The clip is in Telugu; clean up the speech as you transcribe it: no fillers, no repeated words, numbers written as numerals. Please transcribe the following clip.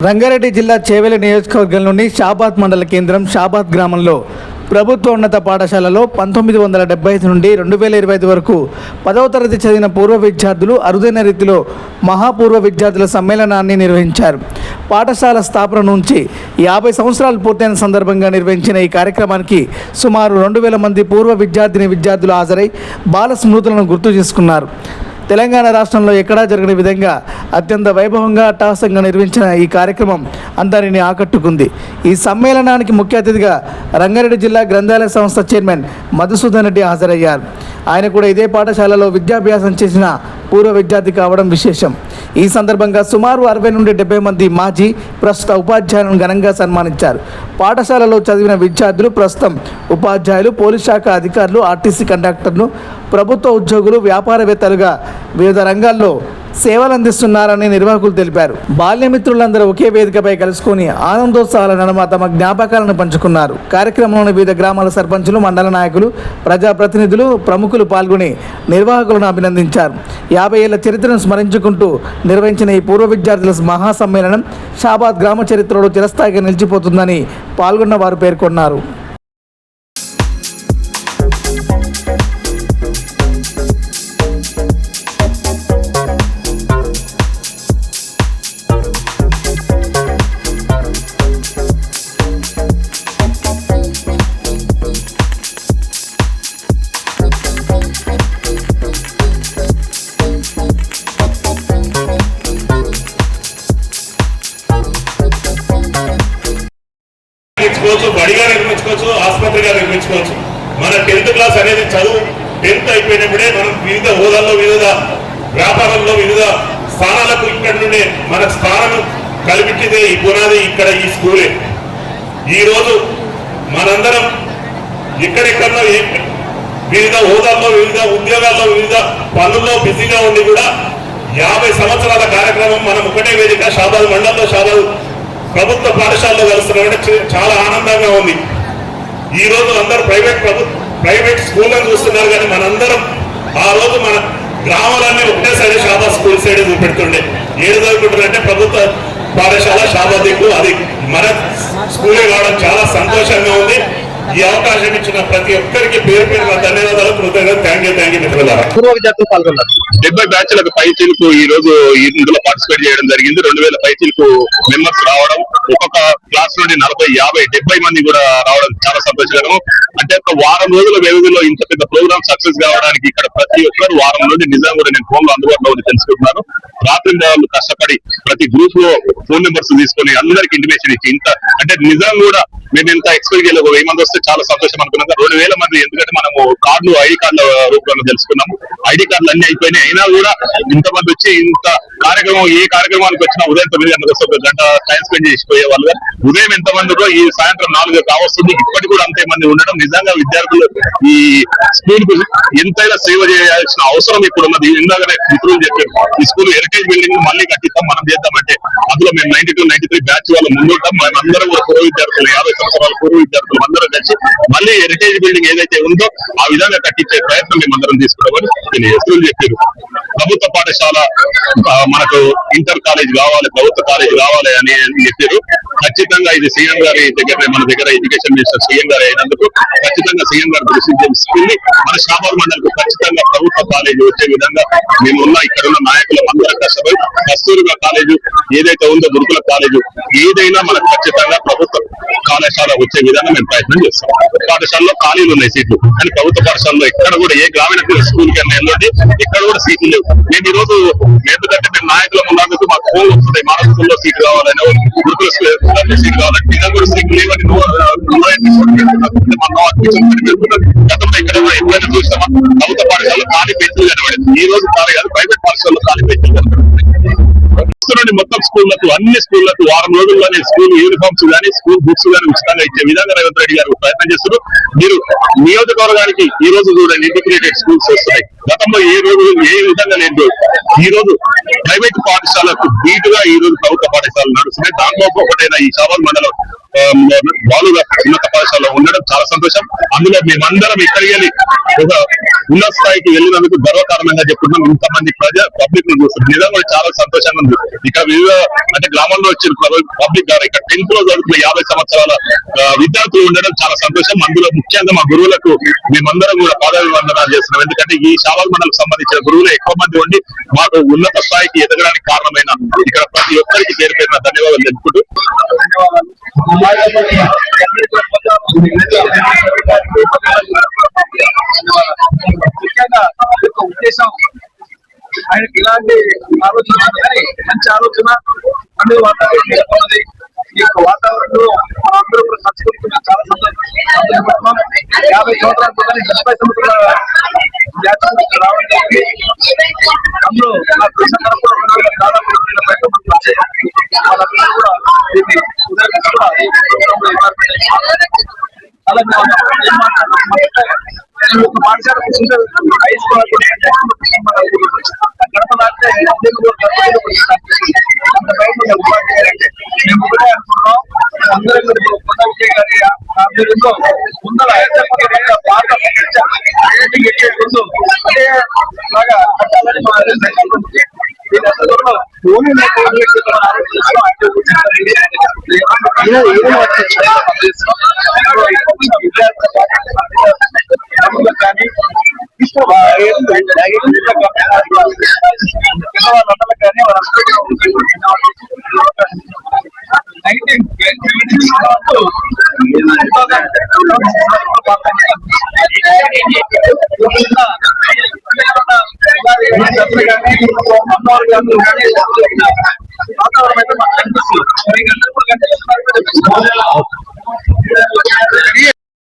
రంగారెడ్డి జిల్లా చేవెళ్ల నియోజకవర్గంలోని షాబాద్ మండల కేంద్రం షాబాద్ గ్రామంలో ప్రభుత్వ ఉన్నత పాఠశాలలో 1975 నుండి 2025 వరకు 10వ తరగతి చదివిన పూర్వ విద్యార్థులు అరుదైన రీతిలో మహాపూర్వ విద్యార్థుల సమ్మేళనాన్ని నిర్వహించారు. పాఠశాల స్థాపన నుంచి 50 సంవత్సరాలు పూర్తయిన సందర్భంగా నిర్వహించిన ఈ కార్యక్రమానికి సుమారు 2000 మంది పూర్వ విద్యార్థులు హాజరై బాల స్మృతులను గుర్తు చేసుకున్నారు. తెలంగాణ రాష్ట్రంలో ఎక్కడా జరగని విధంగా అత్యంత వైభవంగా అట్టహాసంగా నిర్వహించిన ఈ కార్యక్రమం అందరినీ ఆకట్టుకుంది. ఈ సమ్మేళనానికి ముఖ్య అతిథిగా రంగారెడ్డి జిల్లా గ్రంథాలయ సంస్థ చైర్మన్ మధుసూదన్ రెడ్డి హాజరయ్యారు. ఆయన కూడా ఇదే పాఠశాలలో విద్యాభ్యాసం చేసిన పూర్వ విద్యార్థి కావడం విశేషం. ఈ సందర్భంగా సుమారు 60 నుండి 70 మంది మాజీ ప్రస్తుత ఉపాధ్యాయులను ఘనంగా సన్మానించారు. పాఠశాలలో చదివిన విద్యార్థులు ప్రస్తుతం ఉపాధ్యాయులు, పోలీస్ శాఖ అధికారులు, ఆర్టీసీ కండక్టర్లు, ప్రభుత్వ ఉద్యోగులు, వ్యాపారవేత్తలుగా వివిధ రంగాల్లో సేవలు అందిస్తున్నారని నిర్వాహకులు తెలిపారు. బాల్యమిత్రులందరూ ఒకే వేదికపై కలుసుకొని ఆనందోత్సవాల నడుమ తమ జ్ఞాపకాలను పంచుకున్నారు. కార్యక్రమంలోని వివిధ గ్రామాల సర్పంచులు, మండల నాయకులు, ప్రజాప్రతినిధులు, ప్రముఖులు పాల్గొని నిర్వాహకులను అభినందించారు. 50 ఏళ్ల చరిత్రను స్మరించుకుంటూ నిర్వహించిన ఈ పూర్వ విద్యార్థుల మహాసమ్మేళనం షాబాద్ గ్రామ చరిత్రలో చిరస్థాయిగా నిలిచిపోతుందని పాల్గొన్న వారు పేర్కొన్నారు. బడిగా నిర్మించుకోవచ్చు, ఆసుపత్రిగా నిర్మించుకోవచ్చు. మన 10th క్లాస్ అనేది చదువు 10th అయిపోయినప్పుడే మనం వివిధ హోదాల్లో, వివిధ వ్యాపారంలో, వివిధ స్థానాలకు ఇక్కడి నుండి మన స్థానం కల్పించేదే ఈ పునాది ఇక్కడ ఈ స్కూలే. ఈరోజు మనందరం ఎక్కడెక్కడో వివిధ హోదాల్లో, వివిధ ఉద్యోగాల్లో, వివిధ పనుల్లో బిజీగా ఉండి కూడా 50 సంవత్సరాల కార్యక్రమం మనం ఒకటే వేదిక షాబాద్ మండలంలో షాబాద్ ప్రభుత్వ పాఠశాలలో కలుస్తున్నామంటే చాలా ఆనందంగా ఉంది. ఈ రోజు అందరూ ప్రైవేట్ స్కూళ్ళని చూస్తున్నారు, కానీ మనందరం ఆ రోజు మన గ్రామాలన్నీ ఒకటేసారి షాబాద్ స్కూల్ సైడ్ చూపెడుతుండే. ఏడు చదువుకుంటారంటే ప్రభుత్వ పాఠశాల షాబాద్ దిక్కు, అది మన స్కూలే కావడం చాలా సంతోషంగా ఉంది. ఈ అవకాశం ఇచ్చిన ప్రతి ఒక్కరికి పేరు పేరు ధన్యవాదాలు, కృతజ్ఞతలు. థ్యాంక్ యూ మిత్రులారా. పూర్వ విద్యార్థులు పాల్గొన్నారు. 70 బ్యాచ్లకు పైచీలకు ఈ రోజు ఇందులో పార్టిసిపేట్ చేయడం జరిగింది. 2000 పైచీలకు మెంబర్స్ రావడం, ఒక్కొక్క క్లాస్ నుండి 40, 50, 70 మంది కూడా రావడం చాలా సంతోషకరం. అంటే ఒక వారం రోజుల వ్యవధిలో ఇంత పెద్ద ప్రోగ్రామ్ సక్సెస్ కావడానికి ఇక్కడ ప్రతి ఒక్కరు వారం నుండి నిజంగా కూడా నేను ఫోన్ లో అందుబాటులో ఉంది తెలుసుకుంటున్నాను. రాత్రి వాళ్ళు కష్టపడి ప్రతి గ్రూప్ లో ఫోన్ నెంబర్స్ తీసుకొని అందరికి ఇంటిమేషన్ ఇచ్చి ఇంత అంటే నిజంగా కూడా మేము ఎంత ఎక్స్పెక్ట్ చేయలేదు. 1000 మంది వస్తే చాలా సంతోషం అనుకున్నాం. 2000 మంది, ఎందుకంటే మనము కార్డులు, ఐడి కార్డుల రూపంలో తెలుసుకున్నాము. ఐడి కార్డులు అన్ని అయిపోయినాయి, అయినా కూడా ఇంతమంది వచ్చి ఇంత కార్యక్రమం, ఏ కార్యక్రమానికి వచ్చినా ఉదయం 9 గంటలకు వస్తే 1 గంట టైం స్పెండ్ చేసిపోయే వాళ్ళు. ఉదయం ఎంతమందిలో ఈ సాయంత్రం 4 కావస్తుంది, ఇప్పటికి కూడా అంతే మంది ఉండడం నిజంగా విద్యార్థులు ఈ స్కూల్ కు ఎంతైనా సేవ చేయాల్సిన అవసరం ఇప్పుడు ఉన్నది. ఇందాకనే మిత్రులు చెప్పారు, ఈ స్కూల్ హెరిటేజ్ బిల్డింగ్ మళ్ళీ కట్టిస్తాం, మనం చేద్దామంటే అందులో మేము 92, 93 బ్యాచ్ వాళ్ళు ముందుంటాం. మనందరం కూడా పూర్వ విద్యార్థులు, 50 సంవత్సరాల పూర్వ విద్యార్థులు అందరం కలిసి మళ్ళీ హెరిటేజ్ బిల్డింగ్ ఏదైతే ఉందో ఆ విధంగా కట్టించే ప్రయత్నం మేము అందరం తీసుకున్నామని తెలియజేస్తూ చెప్పారు. ప్రభుత్వ పాఠశాల మనకు ఇంటర్ కాలేజ్ కావాలి, ప్రభుత్వ కాలేజ్ కావాలి అని చెప్పారు. ఖచ్చితంగా ఇది సీఎం గారి దగ్గర, మన దగ్గర ఎడ్యుకేషన్ మినిస్టర్ సీఎం గారు అయినందుకు ఖచ్చితంగా సీఎం గారి దృష్టి తెలుసుకుంది. మన షాబాద్ మండలికి ఖచ్చితంగా ప్రభుత్వ కాలేజీ వచ్చే విధంగా మేమున్న ఇక్కడున్న నాయకులు అందరం కష్టపడి కస్తూరిబా కాలేజు ఏదైతే ఉందో, గురుకుల కాలేజు ఏదైనా మనకు ఖచ్చితంగా ప్రభుత్వ కళాశాల వచ్చే విధంగా మేము ప్రయత్నం చేస్తాం. పాఠశాలలో ఖాళీలు ఉన్నాయి సీట్లు, కానీ ప్రభుత్వ పాఠశాలలో ఎక్కడ కూడా ఏ గ్రామీణ స్కూల్ కి వెళ్ళండి ఎక్కడ కూడా సీట్లు లేవు. మేము ఈ రోజు ఎందుకంటే మేము నాయకుల ఉన్నందుకు మాకు ఫోన్ వస్తుంది, మన స్కూల్లో సీట్ కావాలని, గురుకుల సీట్ కావాలంటే నిజంగా కూడా సీట్లు లేవని గతంలో ఇక్కడ ఎప్పుడైనా చూస్తామా ప్రభుత్వ పాఠశాలలో ఖాళీ బెంచులు కనబడింది. ఈ రోజు ఖాళీ కాదు, ప్రైవేట్ పాఠశాలలో ఖాళీ బెంచులు కనబడుతుంది. నుండి మొత్తం స్కూళ్లకు, అన్ని స్కూళ్లకు వారం రోజుల్లోనే స్కూల్ యూనిఫామ్స్ కానీ, స్కూల్ బుక్స్ కానీ ఉచితంగా ఇచ్చే విధంగా రేవంత్ రెడ్డి గారు ప్రయత్నం చేస్తున్నారు. మీరు నియోజకవర్గానికి ఈ రోజు చూడండి ఇంటిగ్రేటెడ్ స్కూల్స్ వస్తున్నాయి. గతంలో ఏ విధంగా లేదు. ఈ రోజు ప్రైవేట్ పాఠశాలకు బీటుగా ఈ రోజు ప్రభుత్వ పాఠశాలలు నడుస్తున్నాయి. దాంట్లో మండలంలో ఒకటైన ఈ చావల్ మండలం బాలుగా ఉన్నత పాఠశాలలో ఉండడం చాలా సంతోషం. అందులో మేమందరం ఇక్కడికి వెళ్ళి ఒక ఉన్నత స్థాయికి వెళ్ళినందుకు గర్వకారణంగా చెప్తున్నాం. ఇంతమంది పబ్లిక్ ను చూస్తుంది నిజంగా చాలా సంతోషంగా ఉంది. ఇక్కడ వివిధ అంటే గ్రామంలో వచ్చిన పబ్లిక్ గారు ఇక్కడ 10th లో చదువుతున్న 50 సంవత్సరాల విద్యార్థులు ఉండడం చాలా సంతోషం. అందులో ముఖ్యంగా మా గురువులకు మేమందరం కూడా పాదాభివందనాలు చేస్తున్నాం. ఎందుకంటే ఈ చావల్ మండలం సంబంధించిన గురువులు ఎక్కువ మంది ఉండి మాకు ఉన్నత స్థాయికి ఎదగడానికి కారణమైన ఇక్కడ ప్రతి ఒక్కరికి పేరు పేరున ధన్యవాదాలు తెలుపుకుంటూ ముఖ్యంగా ఉద్దేశం ఆయనకి ఇలాంటి ఆలోచన కానీ మంచి ఆలోచన అన్ని వాతావరణం నెలకొన్నది. ఈ యొక్క వాతావరణంలో అందరూ కూడా సంస్కృతి చాలా సంతోషం. 50 సంవత్సరాల క్రితం 70 సంవత్సరాల జాతీయ రావడం జరిగింది. అందులో నా కృష్ణ దాదాపు 2,000 మంది వాళ్ళందరూ కూడా దీన్ని ఒక పాఠశాల హై స్కూల్ గడప దాటితే మేము కూడా అనుకున్నాం. అందరూ ఆధ్వర్యంలో ముందర పాత ముందు అదే బాగా కట్టాలని మా సంకల్పం ఉంది. దీని అందరూ ఓన్లీ కానీ వాతావరణం అయితే మాకు కనిపిస్తుంది.